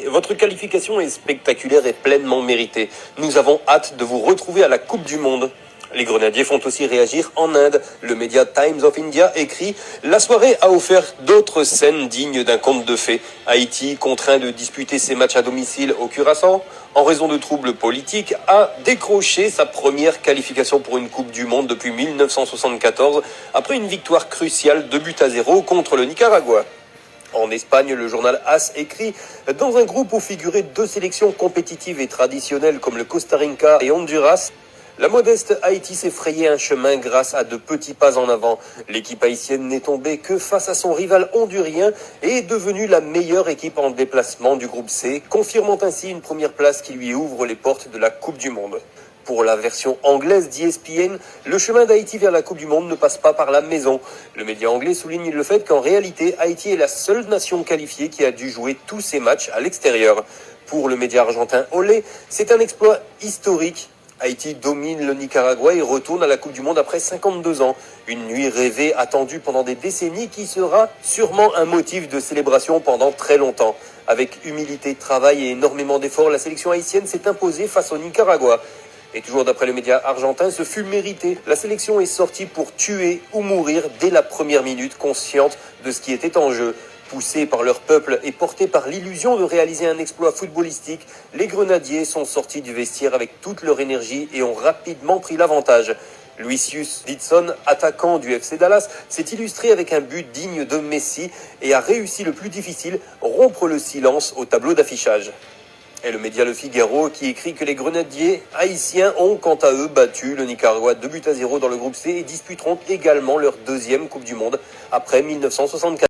Votre qualification est spectaculaire et pleinement méritée. Nous avons hâte de vous retrouver à la Coupe du Monde. Les Grenadiers font aussi réagir en Inde. Le média Times of India écrit « La soirée a offert d'autres scènes dignes d'un conte de fées. Haïti, contraint de disputer ses matchs à domicile au Curaçao, en raison de troubles politiques, a décroché sa première qualification pour une Coupe du Monde depuis 1974, après une victoire cruciale 2-0 contre le Nicaragua. » En Espagne, le journal AS écrit « Dans un groupe où figuraient deux sélections compétitives et traditionnelles comme le Costa Rica et Honduras, la modeste Haïti s'est frayé un chemin grâce à de petits pas en avant. L'équipe haïtienne n'est tombée que face à son rival hondurien et est devenue la meilleure équipe en déplacement du groupe C, confirmant ainsi une première place qui lui ouvre les portes de la Coupe du Monde. » Pour la version anglaise d'ESPN, le chemin d'Haïti vers la Coupe du Monde ne passe pas par la maison. Le média anglais souligne le fait qu'en réalité, Haïti est la seule nation qualifiée qui a dû jouer tous ses matchs à l'extérieur. Pour le média argentin Olé, c'est un exploit historique. Haïti domine le Nicaragua et retourne à la Coupe du Monde après 52 ans. Une nuit rêvée attendue pendant des décennies qui sera sûrement un motif de célébration pendant très longtemps. Avec humilité, travail et énormément d'efforts, la sélection haïtienne s'est imposée face au Nicaragua. Et toujours d'après le média argentin, ce fut mérité. La sélection est sortie pour tuer ou mourir dès la première minute, consciente de ce qui était en jeu. Poussés par leur peuple et portés par l'illusion de réaliser un exploit footballistique, les Grenadiers sont sortis du vestiaire avec toute leur énergie et ont rapidement pris l'avantage. Lucius Dixon, attaquant du FC Dallas, s'est illustré avec un but digne de Messi et a réussi le plus difficile, rompre le silence au tableau d'affichage. Et le média Le Figaro qui écrit que les Grenadiers haïtiens ont quant à eux battu le Nicaragua 2-0 dans le groupe C et disputeront également leur deuxième Coupe du Monde après 1964.